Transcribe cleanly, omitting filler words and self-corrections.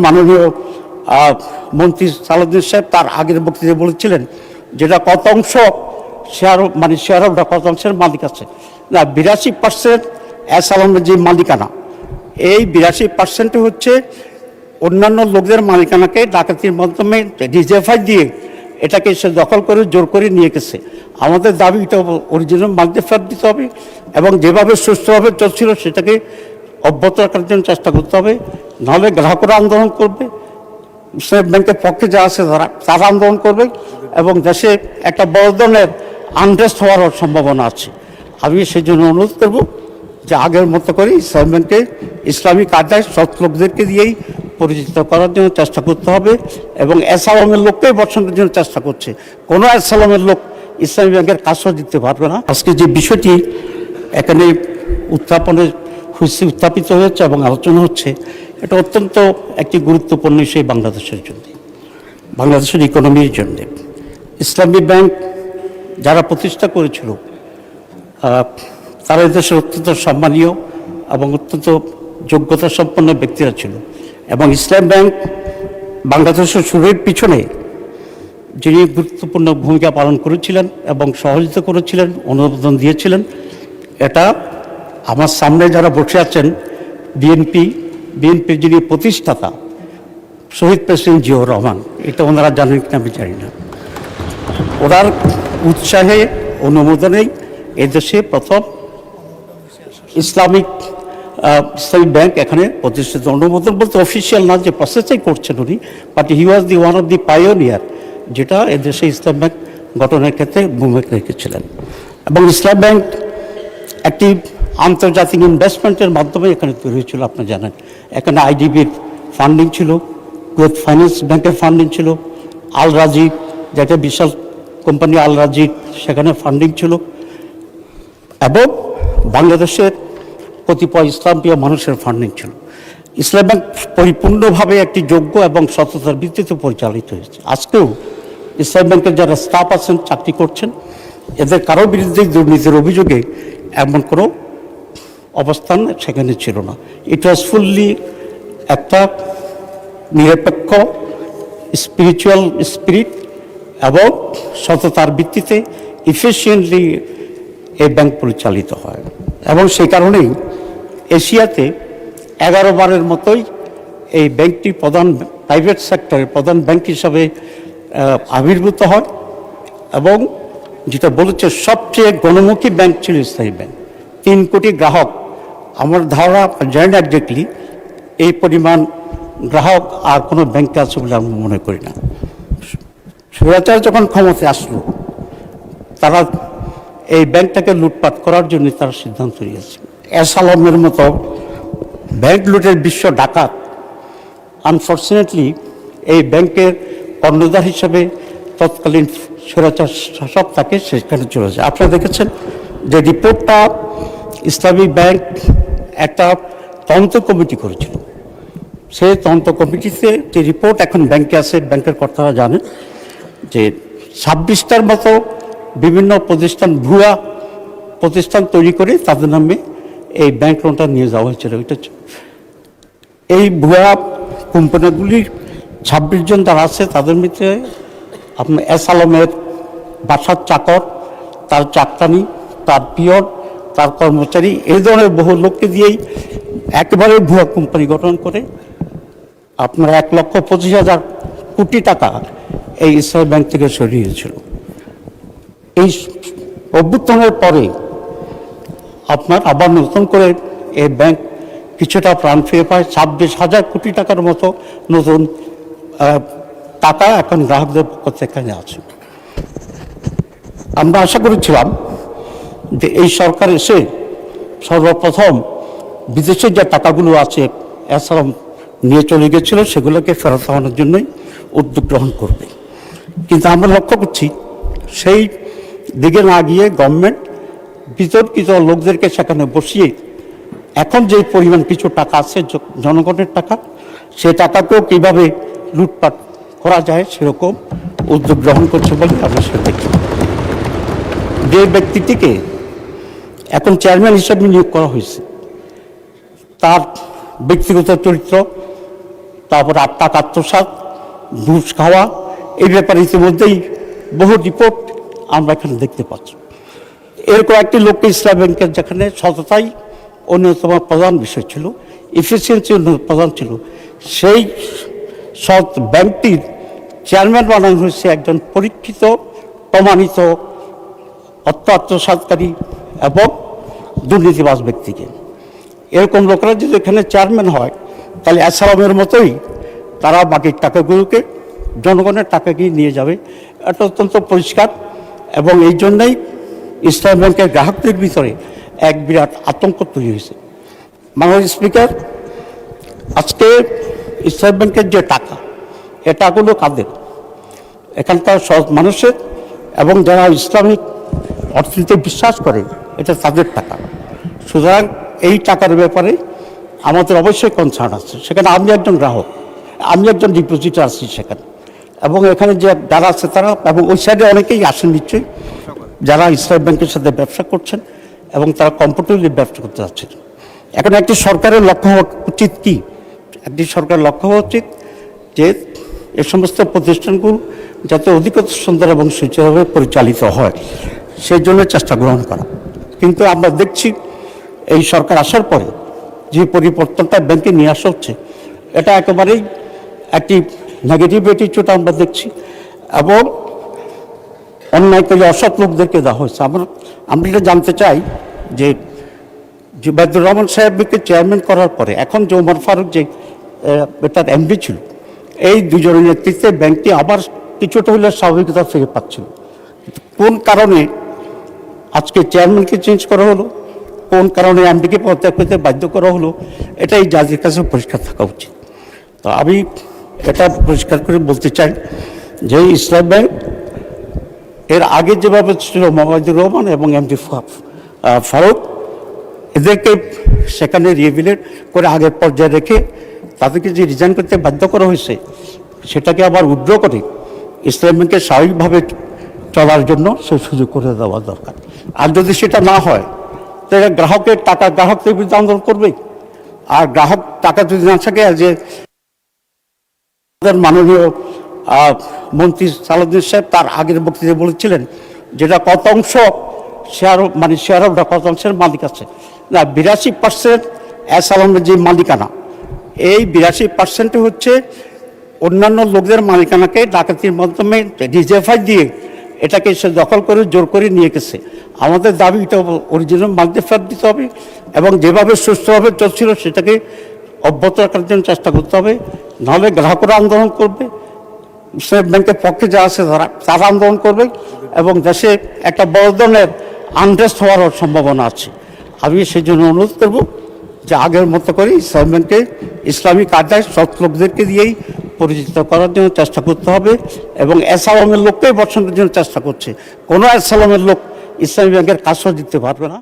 মাননীয় মন্ত্রী সালাউদ্দিন সাহেব তার আগের বক্তৃতায় বলেছিলেন যেটা কত অংশ শেয়ার হোল্ডার কত অংশের মালিক আছে না 82% এস আলমের যে মালিকানা এই 82% হচ্ছে অন্যান্য লোকদের মালিকানাকে ডাকাতির মাধ্যমে ডিজেফাই দিয়ে এটাকে সে দখল করে জোর করে নিয়ে গেছে। আমাদের দাবি এটা অরিজিনাল মালিকদের ফেরত দিতে হবে এবং যেভাবে সুস্থভাবে চলছিল সেটাকে অব্যাহত রাখার জন্য চেষ্টা করতে হবে, নাহলে গ্রাহকরা আন্দোলন করবে, ইসলামী ব্যাংকের পক্ষে যা আছে তারা আন্দোলন করবে এবং দেশে একটা বড় ধরনের আনরেস্ট হওয়ার সম্ভাবনা আছে। আমি সেই জন্য অনুরোধ করব যে আগের মতো করে ইসলামী ব্যাংকে ইসলামিক আদায় সৎ লোকদেরকে দিয়েই পরিচিত করার জন্য চেষ্টা করতে হবে এবং এস আলমের লোককেই বর্ষণের জন্য চেষ্টা করছে। কোনো এস আলমের লোক ইসলামী ব্যাংকের কাজও দিতে পারবে না। আজকে যে বিষয়টি এখানে উত্থাপিত হয়েছে এবং আলোচনা হচ্ছে, এটা অত্যন্ত একটি গুরুত্বপূর্ণ বিষয় বাংলাদেশের জন্য, বাংলাদেশের ইকোনমির জন্য। ইসলামী ব্যাংক যারা প্রতিষ্ঠা করেছিল তারা দেশের অত্যন্ত সম্মানীয় এবং অত্যন্ত যোগ্যতা সম্পন্ন ব্যক্তিরা ছিল এবং ইসলাম ব্যাংক বাংলাদেশের শুরুর পিছনে যিনি গুরুত্বপূর্ণ ভূমিকা পালন করেছিলেন এবং সহযোগিতা করেছিলেন, অনুমোদন দিয়েছিলেন, এটা আমার সামনে যারা বসে আছেন বিএনপির যিনি প্রতিষ্ঠাতা শহীদ প্রেসিডেন্ট জিয়াউর রহমান, এটা ওনারা জানেন কিনা আমি জানি না। ওনার উৎসাহে অনুমোদনেই এদেশে প্রথম ইসলামিক ব্যাংক এখানে প্রতিষ্ঠিত। অনুমোদন বলতে অফিসিয়াল না, যে প্রসেসই করছেন উনি, but he was the one of the pioneer, যেটা এদেশে ইসলাম ব্যাংক গঠনের ক্ষেত্রে ভূমিকা রেখেছিলেন। এবং ইসলাম ব্যাংক একটি আন্তর্জাতিক ইনভেস্টমেন্টের মাধ্যমে এখানে তৈরি হয়েছিল। আপনারা জানেন এখানে আইডিবির ফান্ডিং ছিল, কুয়েত ফাইন্যান্স ব্যাংকের ফান্ডিং ছিল, আল রাজি যেটা বিশাল কোম্পানি আল রাজি সেখানে ফান্ডিং ছিল এবং বাংলাদেশের কতিপয় ইসলামপ্রিয় মানুষের ফান্ডিং ছিল। ইসলাম ব্যাংক পরিপূর্ণভাবে একটি যোগ্য এবং সততার ভিত্তিতে পরিচালিত হয়েছে। আজকেও ইসলাম ব্যাংকের যারা স্টাফ আছেন, চাকরি করছেন, এদের কারো বিরুদ্ধে দুর্নীতির অভিযোগে এমন কোনো অবস্থান সেখানে ছিল না। ইট ওয়াজ ফুললি একটা নিরপেক্ষ স্পিরিচুয়াল স্পিরিট এবং সততার ভিত্তিতে ইফিসিয়েন্টলি এই ব্যাংক পরিচালিত হয় এবং সেই কারণেই এশিয়াতে 11 বারের মতোই এই ব্যাংকটি প্রধান প্রাইভেট সেক্টরের প্রধান ব্যাংক হিসাবে আবির্ভূত হয় এবং যেটা বলেছে সবচেয়ে গণমুখী ব্যাংক ছিল ইসলামী ব্যাংক। 3 কোটি গ্রাহক, আমার ধারণা জানি না একজাক্টলি এই পরিমাণ গ্রাহক আর কোনো ব্যাংকে আছে বলে আমি মনে করি না। স্বৈরাচার যখন ক্ষমতায় আসলো তারা এই ব্যাংকটাকে লুটপাট করার জন্য তারা সিদ্ধান্ত নিয়েছে। এস আলমের মতো ব্যাংক লুটের বিশ্ব ডাকাত আনফর্চুনেটলি এই ব্যাংকের কর্ণধার হিসেবে তৎকালীন স্বৈরাচার শাসক তাকে সেখানে চলে যায়। আপনারা দেখেছেন যে রিপোর্টটা ইসলামী ব্যাংক একটা তদন্ত কমিটি করেছিল। সেই তদন্ত কমিটিতে যে রিপোর্ট এখন ব্যাংকে আছে, ব্যাংকের কর্তারা জানেন যে 26টার মতো বিভিন্ন প্রতিষ্ঠান ভুয়া প্রতিষ্ঠান তৈরি করে তাদের নামে এই ব্যাংক লোনটা নিয়ে যাওয়া হয়েছিল। এই ভুয়া কোম্পানিগুলির 26 জন যারা আছে তাদের মধ্যে আপনার এস আলমের বাসার চাকর, তার চাকরানি, তার পিয়ন, তার কর্মচারী, এই ধরনের বহু লোককে দিয়েই একেবারে ভুয়া কোম্পানি গঠন করে আপনার 1,25,000 কোটি টাকা এই ইসলামী ব্যাংক থেকে সরিয়েছিল। এই অভ্যুত্থানের পরে আপনার আবার নতুন করে এই ব্যাংক কিছুটা প্রাণ ফিরে পায়। 26,000 কোটি টাকার মতো নতুন টাকা এখন গ্রাহকদের পক্ষ থেকে আছে। আমরা আশা করেছিলাম যে এই সরকার এসে সর্বপ্রথম বিদেশের যে টাকাগুলো আছে এস আলম নিয়ে চলে গেছিল সেগুলোকে ফেরত আনার জন্যই উদ্যোগ গ্রহণ করবে, কিন্তু আমরা লক্ষ্য করছি সেই দিকে না গিয়ে গভর্নমেন্ট বিতর্কিত লোকদেরকে সেখানে বসিয়ে এখন যে পরিমাণ কিছু টাকা আছে জনগণের টাকা, সে টাকাকেও কীভাবে লুটপাট করা যায় সেরকম উদ্যোগ গ্রহণ করছে বলে আমরা সেটা দেখি। যে ব্যক্তিটিকে এখন চেয়ারম্যান হিসেবে নিয়োগ করা হয়েছে তার ব্যক্তিগত চরিত্র তারপরে টাকা আত্মসাৎ, ঘুষ খাওয়া, এই ব্যাপারে ইতিমধ্যেই বহু রিপোর্ট আমরা এখানে দেখতে পাচ্ছি। এরকম একটি লোককে ইসলাম ব্যাংকের যেখানে সততাই অন্যতম প্রধান বিষয় ছিল, এফিসিয়েন্সি প্রধান ছিল, সেই সৎ ব্যাংকটির চেয়ারম্যান বানানো হয়েছে একজন পরীক্ষিত প্রমাণিত আত্মসাৎকারী এবং দুর্নীতিবাজ ব্যক্তিকে। এরকম লোকেরা যদি এখানে চেয়ারম্যান হয়, তাহলে অ্যাসালামের মতোই তারা বাকির টাকাগুলোকে, জনগণের টাকাকে নিয়ে যাবে। এটা অত্যন্ত পরিষ্কার, এবং এই জন্যই ইসলাম ব্যাংকের গ্রাহকদের ভিতরে এক বিরাট আতঙ্ক তৈরি হয়েছে। মাননীয় স্পিকার, আজকে ইসলাম ব্যাংকের যে টাকা, এ টাকাগুলো কাদের? এখানকার সৎ মানুষের এবং যারা ইসলামিক অর্থনীতিতে বিশ্বাস করে, এটা তাদের টাকা। সুতরাং এই টাকার ব্যাপারে আমাদের অবশ্যই কনসার্ন আছে। সেখানে আমি একজন গ্রাহক, আমি একজন ডিপোজিটার আছি সেখানে, এবং এখানে যে যারা আছে তারা, এবং ওই সাইডে অনেকেই আসেন নিশ্চয়ই, যারা ইসলাম ব্যাংকের সাথে ব্যবসা করছেন এবং তারা কমফোর্টেবলি ব্যবসা করতে যাচ্ছেন। এখন একটি সরকারের লক্ষ্য হওয়া উচিত কি? একটি সরকারের লক্ষ্য হওয়া উচিত যে এই সমস্ত প্রতিষ্ঠানগুলো যাতে অধিকতর সুন্দর এবং সুচারুভাবে পরিচালিত হয়, সেই জন্য চেষ্টা গ্রহণ করা। কিন্তু আমরা দেখছি এই সরকার আসার পরে যে পরিবর্তনটা ব্যাংকে নিয়ে আসা হচ্ছে, এটা একেবারেই একটি নেগেটিভ অ্যাটিটিউড আমরা দেখছি, এবং অন্যায় করে অসৎ লোকদেরকে দেওয়া হয়েছে। আমরা এটা জানতে চাই যে জুবাইদুর রহমান সাহেবকে চেয়ারম্যান করার পরে এখন যে ওমর ফারুক যে এটার এমডি ছিল, এই দুজনের নেতৃত্বে ব্যাংকটি আবার কিছুটা হলে স্বাভাবিকতা ফিরে পাচ্ছিল। কোন কারণে আজকে চেয়ারম্যানকে চেঞ্জ করা হলো, কোন কারণে এমডিকে পদত্যাগ করতে বাধ্য করা হলো, এটা এই জাজের কাছে পরিষ্কার থাকা উচিত। তো আমি এটা পরিষ্কার করে বলতে চাই যে ইসলাম ব্যাংক এর আগে যেভাবে ছিল মোহাম্মদুর রহমান এবং এমডি ফারুক, এদেরকে সেখানে রিহেবিলিট করে আগের পর্যায়ে রেখে তাদেরকে যে রিজাইন করতে বাধ্য করা হয়েছে, সেটাকে আবার উইথড্র করে ইসলাম ব্যাংকে স্বাভাবিকভাবে চলার জন্য সে সুযোগ করে দেওয়া দরকার। আর যদি সেটা না হয়, তাহলে গ্রাহকের টাকা গ্রাহকদের বিরুদ্ধে আন্দোলন করবে। আর গ্রাহক টাকা যদি না থাকে, যে মাননীয় মন্ত্রী সালাউদ্দিন সাহেব তার আগের বক্তৃতায় বলেছিলেন, যেটা কত অংশ শেয়ার, মানে শেয়ার হোল্ডার কত অংশের মালিক আছে না, 82% অ্যাসালামের যে মালিকানা, এই 82% হচ্ছে অন্যান্য লোকদের মালিকানাকে ডাকাতির মাধ্যমে ডিজেফাই দিয়ে এটাকে সে দখল করে জোর করে নিয়ে গেছে। আমাদের দাবি এটা অরিজিনাল মালিকদের ফেরত দিতে হবে, এবং যেভাবে সুস্থভাবে চলছিল সেটাকে অব্যাহত রাখার জন্য চেষ্টা করতে হবে। নাহলে গ্রাহকরা আন্দোলন করবে, ইসলাম ব্যাংকের পক্ষে যা আছে তারা আন্দোলন করবে, এবং দেশে একটা বড় ধরনের আনরেস্ট হওয়ারও সম্ভাবনা আছে। আমি সেই জন্য অনুরোধ করব যে আগের মতো করে ইসলাম ব্যাংকে ইসলামিক আদায় সৎ লোকদেরকে দিয়েই পরিচিত করার জন্য চেষ্টা করতে হবে, এবং অ্যাসালামের লোককেই বসানোর জন্য চেষ্টা করছে। কোনো অ্যাসালামের লোক ইসলামী ব্যাংকের কাজও দিতে পারবে না।